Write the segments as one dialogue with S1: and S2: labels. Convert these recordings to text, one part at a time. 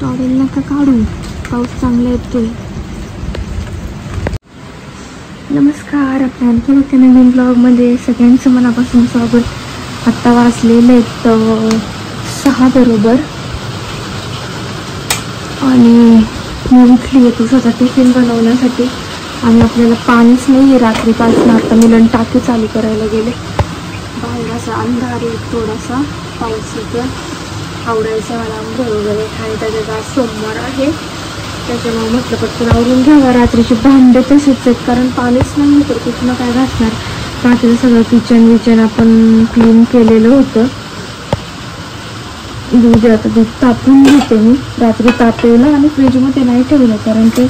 S1: Towel नका काढू, पाऊस चांगला येतोय. नमस्कार, आपल्या आणखी एका नवीन ब्लॉगमध्ये सगळ्यांचं मनापासून स्वागत. आत्ता वाजलेले आहेत 6 बरोबर आणि मी उठली आहे तुझा टिफिन बनवण्यासाठी. आणि आपल्याला पाणीच नाही आहे रात्रीपासून. आता मिलन टाकी चालू करायला गेले. बाहेर असा अंधार आहे, थोडासा पाऊस येतो. आवडायचं मला आंघोळ वगैरे आणि त्याच्यात आज सोमवार आहे, त्याच्यामुळे म्हटलं पटकन आवरून घ्यावा. रात्रीची भांडे तसेच आहेत कारण पाणीच नाही तर कुठलं काय घासणार. बाकीचं सगळं किचन आपण क्लीन केलेलं होतं. आता दूध तापून घेते मी. रात्री तापवलं आणि फ्रीजमध्ये नाही ठेवलं कारण ते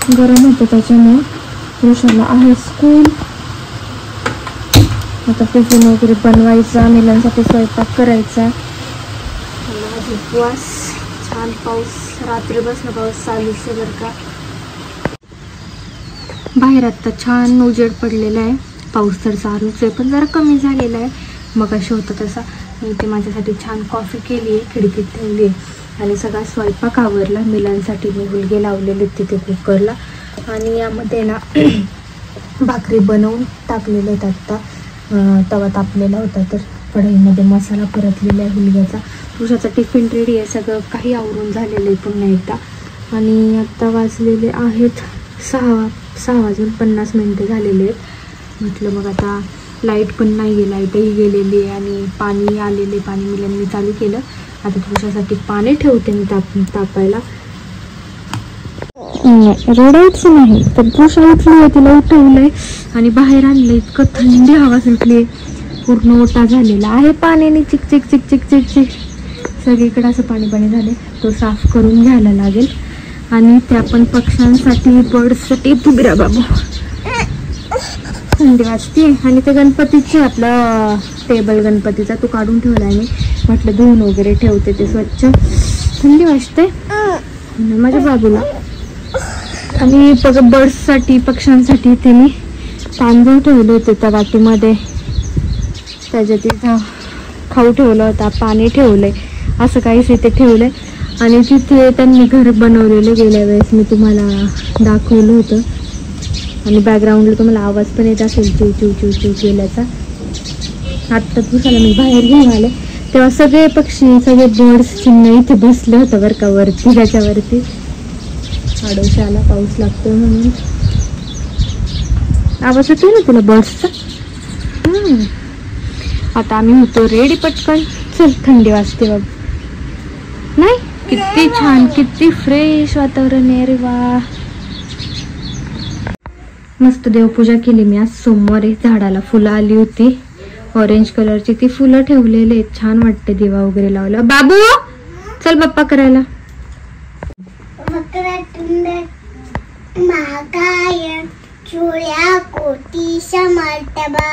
S1: गरम होतं, त्याच्यामुळे पुरुषाला आहे स्कूल. आता टिफिन वगैरे बनवायचा, मुलांसाठी स्वयंपाक करायचा. आज उपवास. छान पाऊस, रात्रीपासून पाऊस चालूच आहे बरं का. बाहेर आत्ता छान उजेड पडलेला आहे. पाऊस तर चालूच आहे पण जरा कमी झालेला आहे. मग असे होतं तसा. मी ते माझ्यासाठी छान कॉफी केली आहे, खिडकीत ठेवली आहे आणि सगळा स्वयंपाक आवरला. मुलांसाठी मी हुलगे लावलेले तिथे कुकरला आणि यामध्ये ना भाकरी बनवून टाकलेले आहेत. आत्ता तवा तापलेला होता तर कढईमध्ये मसाला परतलेला आहे हुलग्याचा. तुझ्याचा टिफिन रेडी आहे, सगळं काही आवरून झालेलं आहे पुन्हा एकदा. आणि आत्ता वाजलेले आहेत 6 वाजून 50 मिनटं झालेले आहेत. म्हटलं मग आता लाईट पण नाही आहे, लाईटही गेलेली आहे आणि पाणी आलेले. पाणी मुलांनी चालू केलं. आता तुझ्यासाठी पाणी ठेवते मी तापायला. रडायचं नाही तर पुरुष उठली आहे, तिला उठवलंय आणि बाहेर आणलं. इतकं थंडी हवा सुटली आहे, पूर्ण ओटा झालेला आहे पाण्याने. चिक चिक चिक चिक चिक चिक सगळीकडे असं पाणी झाले. तो साफ करून घ्यायला लागेल. आणि त्या पण पक्ष्यांसाठी, बर्ड्ससाठी पुगरा बाबू थंडी वाजते. आणि ते गणपतीचे आपला टेबल गणपतीचा तो काढून ठेवला आहे मी. म्हटलं धुवून वगैरे ठेवते ते स्वच्छ. थंडी वाजते माझ्या बाबूला. आणि बर्ड्ससाठी, पक्ष्यांसाठी इथे मी तांदूळ ठेवले होते त्या वाटीमध्ये. त्याच्यात इथं खाऊ ठेवला होता, पाणी ठेवलंय, असं काहीच इथे ठेवलंय. आणि तिथे त्यांनी घर बनवलेलं गेल्या वेळेस मी तुम्हाला दाखवलं होतं. आणि बॅकग्राऊंडला तुम्हाला आवाज पण येत असेल चिव चिव चिव चिव केल्याचा. आत्ता दिवसाला मी बाहेर घेऊन आले तेव्हा सगळे पक्षी, सगळे बर्ड्स चिन्ह इथे बसले होतं बरं का वरती, त्याच्यावरती. आडोशाला पाऊस लागतो म्हणून आवाज येतोय ना तुला बर्ड्सचा. आता आम्ही होतो रेडी पटकन. चल, थंडी वाजते बाबा. नाही, किती छान, किती फ्रेश वातावरण आहे रे वा. मस्त देवपूजा केली मी आज. सोमवारी झाडाला फुलं आली होती ऑरेंज कलरची, ती फुलं ठेवलेले आहेत. छान वाटते दिवा वगैरे लावला. बाबू चल बाप्पा करायला.
S2: चुळ्या कोटी समर्तबा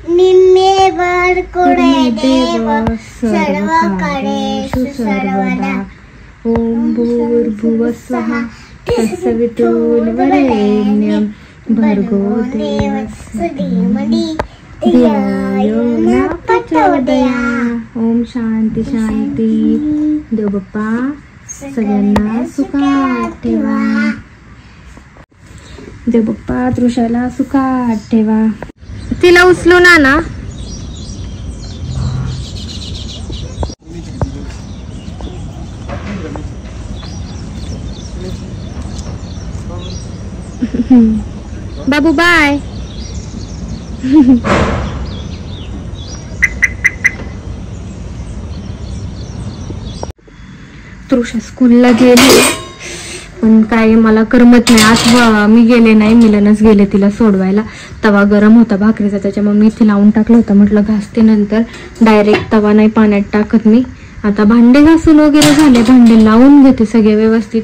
S2: निम्मेवर कुळे देव सर्वकडे सर्वदा.
S1: ओम भूर्भुवस्वः तत्सवितुर्वरेण्यं भर्गो देवस्य धीमहि धियो न प्रचोदयात्. ओम शांती शांती. देव बाप्पा सगळ्यांना सुखात ठेवा. देव बाप्पा तृषाला सुखात ठेवा. तिला उचलून आणा. बाबू बाय. तृषा स्कूलला गेली पण काय मला करमत नाही. आज मी गेले नाही, मिलनच गेले तिला सोडवायला. तवा गरम होता भाकरीचा, त्याच्यामुळे मी इथे लावून टाकलं होतं. म्हटलं घासते नंतर, डायरेक्ट तवा नाही पाण्यात टाकत मी. आता भांडे घासून वगैरे झाले, भांडे लावून घेते सगळे व्यवस्थित.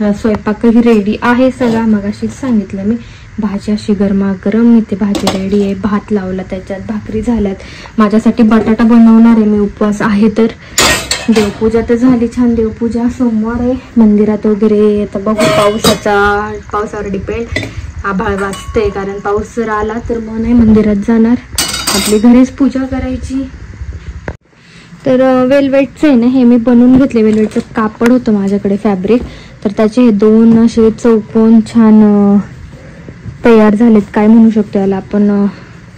S1: स्वयंपाकही रेडी आहे सगळा, मगाशीच सांगितलं मी. भाजी अशी गरमागरम इथे भाजी रेडी आहे. भात लावला, त्याच्यात भाकरी झाल्यात. माझ्यासाठी बटाटा बनवणार आहे मी, उपवास आहे तर. देवपूजा तर झाली, छान देवपूजा. सोमवार आहे, मंदिरात वगैरे. आता बघू पावसावर डिपेंड. आभाळ वाजतंय कारण पाऊस जर आला तर मग नाही मंदिरात जाणार, आपली घरीच पूजा करायची. तर वेलवेटचं आहे ना, हे मी बनवून घेतले. वेलवेटचं कापड होतं माझ्याकडे फॅब्रिक, तर त्याचे हे 2 असे चौकोन छान तयार झालेत. काय म्हणू शकतो याला आपण,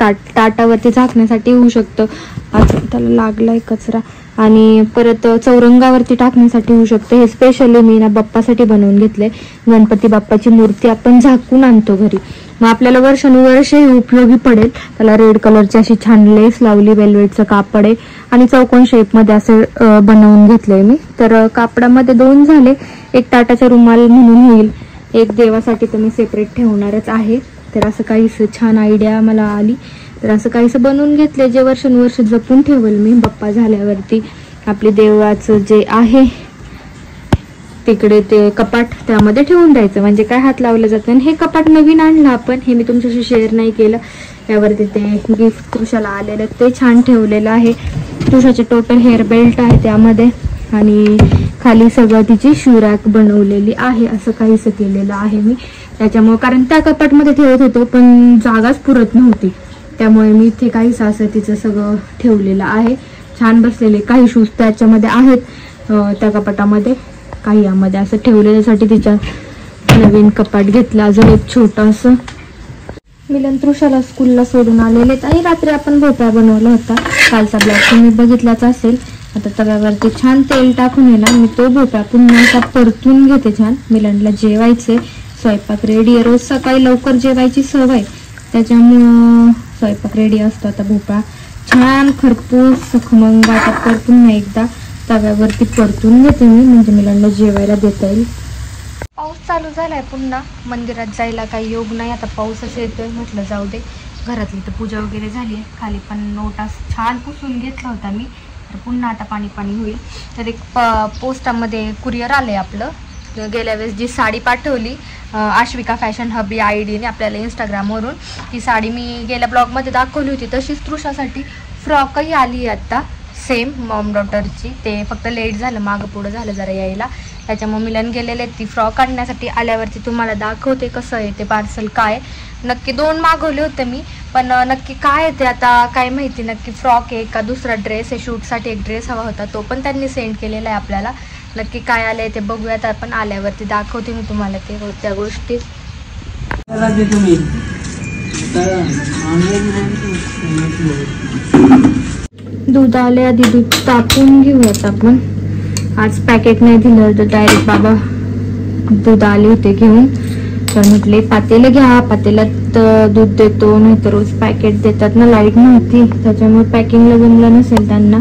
S1: ताटावरती झाकण्यासाठी होऊ शकतं. आज त्याला लागलाय कचरा. आणि परत चौरंगावरती टाकण्यासाठी होऊ शकतं. हे स्पेशली मी ना बाप्पासाठी बनवून घेतले. गणपती बाप्पाची मूर्ती आपण झाकून आणतो घरी, मग आपल्याला वर्षानुवर्ष हे उपयोगी पडेल. त्याला रेड कलरची अशी छान लेस लावली, वेलवेटचं कापड आहे आणि चौकोन शेपमध्ये असं बनवून घेतलंय मी. तर कापडामध्ये 2 झाले. एक ताटाचा रुमाल म्हणून होईल, एक देवासाठी तर मी सेपरेट ठेवणारच आहे. तर असं काहीसं छान आयडिया मला आली, तर असं काहीसं बनवून घेतले जे वर्षानुवर्ष जपून ठेवल मी. बाप्पा झाल्यावरती आपले देवाचं जे आहे तिकडे ते कपाट, त्यामध्ये ठेवून द्यायचं, म्हणजे काय हात लावलं जात नाही. हे कपाट नवीन आणलं आपण, हे मी तुमच्याशी शेअर नाही केलं. यावरती ते गिफ्ट तुषाला आलेलं ते छान ठेवलेलं आहे. तुषाचे टोटल हेअर बेल्ट आहे त्यामध्ये, आणि खाली सगळं तिची शू रॅक बनवलेली आहे. असं काहीसं केलेलं आहे मी त्याच्यामुळे, कारण त्या कपाटमध्ये ठेवत होतो पण जागाच पुरत नव्हती, त्यामुळे मी इथे काहीसं असं तिचं सगळं ठेवलेलं आहे. छान बसलेले काही शूज त्याच्यामध्ये आहेत त्या कपाटामध्ये, काही यामध्ये असं ठेवलेल्यासाठी तिच्या नवीन कपाट घेतलं. अजून एक छोटं असं. मिलन तृषाला स्कूलला सोडून आलेले, आणि रात्री आपण भोपळा बनवला होता, कालचा ब्लॉग तुम्ही बघितलाच असेल. आता तव्यावरती छान तेल टाकून आहे ना, मी तो भोपळा पुन्हा असा परतून घेते छान. मिलनला जेवायचे, स्वयंपाक रेडी आहे. रोज सकाळी लवकर जेवायची सवय, त्याच्यामुळं स्वयंपाक रेडी असतो. आता भोपळा छान खरपूस खमंग आता परतून एकदा तव्यावरती परतून घेते मी, म्हणजे मिलनला जेवायला देता येईल. पाऊस चालू झालाय पुन्हा, मंदिरात जायला काही योग नाही. आता पाऊसच येतोय, म्हटलं जाऊ दे. घरातली तर पूजा वगैरे झाली आहे, खाली पण नोटा छान पुसून घेतला होता मी, तर पुन्हा आता पाणी पाणी होईल. तर एक पोस्टामध्ये कुरिअर आलंय आपलं. गेल्या वेळेस जी साडी पाठवली आश्विका फॅशन हब या आयडीने आपल्याला इंस्टाग्रामवरून, ती साडी मी गेल्या ब्लॉगमध्ये दाखवली होती. तशीच तृषासाठी फ्रॉकही आली आहे आत्ता, सेम मॉम डॉटरची. ते फक्त लेट झालं, मागं पुढं झालं जरा यायला, त्याच्यामुळे मिलन गेलेले ती फ्रॉक आणण्यासाठी. आल्यावरती तुम्हाला दाखवते कसं आहे ते पार्सल. काय नक्की 2 मागवले होते मी, पण नक्की काय आहे ते आता काय माहिती. नक्की फ्रॉक आहे का दुसरा ड्रेस आहे, शूटसाठी एक ड्रेस हवा होता, तो पण त्यांनी सेंड केलेला आहे आपल्याला. नक्की काय आलंय ते बघूयात आपण, आल्यावरती दाखवते मी तुम्हाला ते त्या गोष्टी. दूध आले, आधी दूध तापून घेऊयात आपण. आज पॅकेट नाही दिलं तर डायरेक्ट बाबा दूध आले होते घेऊन, तर म्हटले पातेलं घ्या, पातेल्यात दूध देतो, नाही तर रोज पॅकेट देतात ना. लाईट नव्हती त्याच्यामुळे पॅकिंगला जमलं नसेल त्यांना,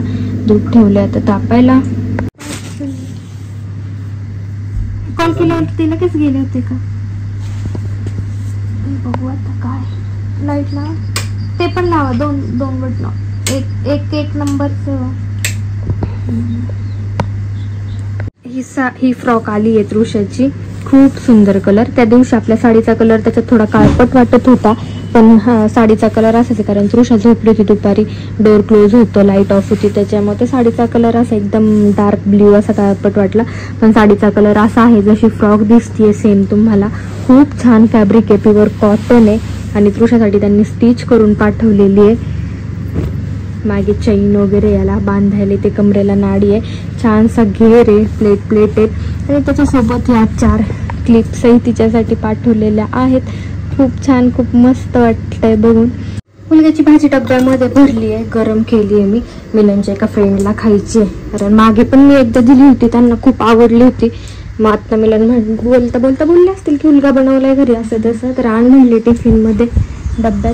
S1: दूध ठेवले आता तापायला. कॉल केल्यावर ते लगेच गेले होते का बघू आता. काय लाईट लावा, ते पण लावा, 2 बटन, एक नंबरचं. ही फ्रॉक आली आहे तृषाची, खूप सुंदर कलर. त्या दिवशी आपल्या साडीचा कलर त्याच्यात थोडा काळपट वाटत होता, पण साडीचा कलर असाच, कारण तृषा झोपली होती दुपारी, डोर क्लोज होतं, लाईट ऑफ होती, त्याच्यामुळे साडीचा कलर असा एकदम डार्क ब्ल्यू असा काळपट वाटला. पण साडीचा कलर असा आहे जशी फ्रॉक दिसतीये सेम तुम्हाला. खूप छान फॅब्रिक आहे, प्युअर कॉटन आहे, आणि तृषासाठी त्यांनी स्टिच करून पाठवलेली आहे. मागे चैन वगैरे याला बांधायला, ते कमरेला नाडी आहे, छानसा घेर आहे, प्लेट आहेत, आणि त्याच्यासोबत या 4 क्लिप्सही तिच्यासाठी पाठवलेल्या आहेत. खूप छान, खूप मस्त वाटतंय बघून. मुलग्याची भाजी डब्यामध्ये भरली आहे, गरम केली आहे मी. मिलनच्या एका फ्रेंडला खायची आहे, कारण मागे पण मी एकदा दिली होती, त्यांना खूप आवडली होती. मग आता मिलन बोलता बोलले असतील की मुलगा बनवलाय घरी असं तसं, तर आण म्हणले टिफिनमध्ये डब्यात.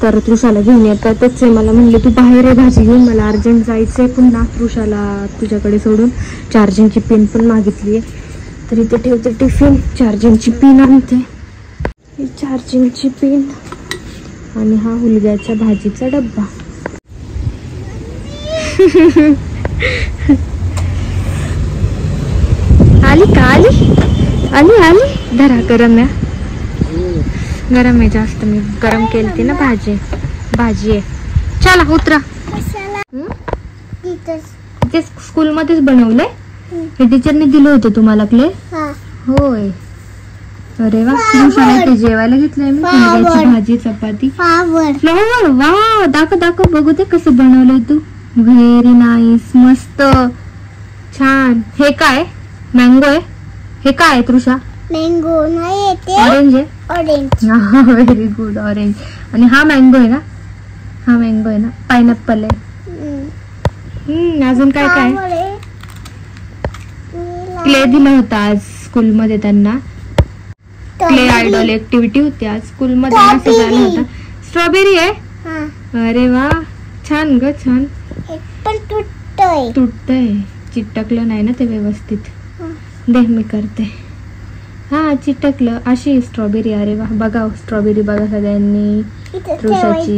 S1: तर तृषाला घेऊन येतातच आहे, मला म्हणले तू बाहेर आहे भाजी घेऊन, मला अर्जंट जायचं आहे पुन्हा तृषाला तुझ्याकडे सोडून. चार्जिंगची पिन पण मागितली आहे, तर इथे ठेवते टिफिन, चार्जिंगची पिन आणते, ही चार्जिंगची पिन, आणि हा हुलग्याच्या भाजीचा डब्बा. आली का? आली धरा. गरम आहे जास्त, मी गरम केलती ना भाजी आहे. चला उतरा. ते स्कूलमध्येच बनवलंय, हे टीचरने दिलं होतं तुम्हाला क्ले? होय. अरे वा, ते जेवायला घेतलंय मी, भाजी चपाती फ्लॉवर. वा, दाखव बघू ते कसं बनवलंय तू. व्हेरी नाईस, मस्त छान. हे काय मँगो आहे? हे काय आहे तृषा?
S2: मँगो नाही येते,
S1: ऑरेंज आहे.
S2: ऑरेंज.
S1: Very good, orange. आणि हा मँगो आहे ना? हा मँगो आहे ना? पायनॅपल आहे. अजून काय काय? क्ले दिला होता आज स्कूलमध्ये त्यांना. क्ले आयडॉल ऍक्टिव्हिटी होती आज स्कूलमध्ये. असं झालं होतं. स्ट्रॉबेरी आहे. अरे वा, छान ग, छान.
S2: पण
S1: तुटतंय, चिटकलं नाही ना ते व्यवस्थित. दे मी करते. हा चिटकलं. अशी स्ट्रॉबेरी. अरे वा, बघा स्ट्रॉबेरी बघा सगळ्यांनी. तृषाची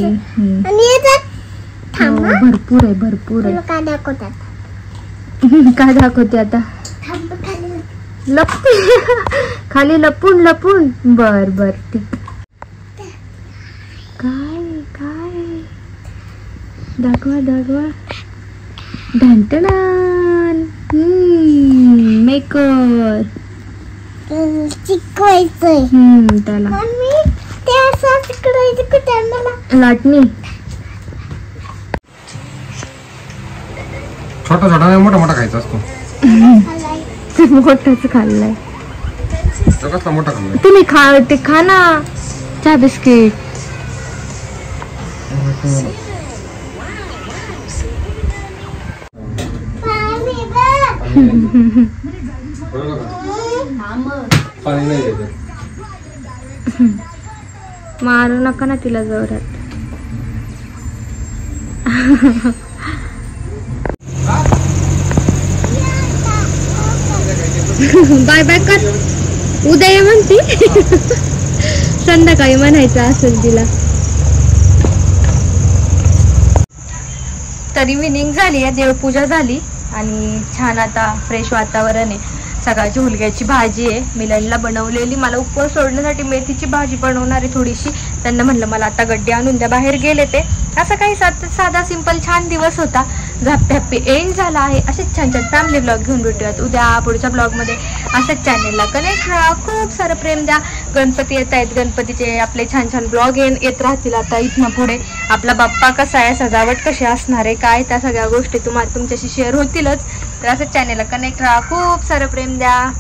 S1: भरपूर आहे, भरपूर आहे. काय दाखवते आता? लपते खाली लपून लपून. बर बर ठीक. काय काय दाखवा दाखवा. ढंटणान मेकर
S2: शिकवायचंय
S1: त्याला.
S2: ते असं शिकवायचं
S1: लाटणी.
S3: छोटा छोटा नाही, मोठा मोठा खायचा असतो.
S1: मोठाच खाल्लाय.
S3: कसला मोठा खाल्लाय
S1: तुम्ही ते खा ना, चहा बिस्किट.
S3: पाणी नाही.
S1: मारू नका ना तिला जोरात. बाय बाय कर. उद्या ये म्हणती. संध्याकाळी म्हणायचं असेल तिला. तर इव्हिनिंग झाली आहे, देवपूजा झाली आणि छान आता फ्रेश वातावरण आहे. सकाळची हुलग्याची भाजी आहे मिलनला बनवलेली. मला उपवास सोडण्यासाठी मेथीची भाजी बनवणार आहे थोडीशी. त्यांना म्हणलं मला आता गड्डे आणून द्या, बाहेर गेले ते. असं काही साधा सिंपल छान दिवस होता. हॅपी एंड झाला आहे. असेच छान छान फॅमिली ब्लॉग घेऊन भेटूयात उद्या पुढच्या ब्लॉगमध्ये. असंच चॅनेलला कनेक्ट राहा, खूप सारं प्रेम द्या. गणपती येत आहेत, गणपतीचे आपले छान छान ब्लॉग येत राहतील आता इथनं पुढे. आपला बाप्पा कसा आहे, सजावट कशी असणार आहे, काय त्या सगळ्या गोष्टी तुमच्याशी शेअर होतीलच. तर असंच चॅनेलला कनेक्ट राहा, खूप सारं प्रेम द्या.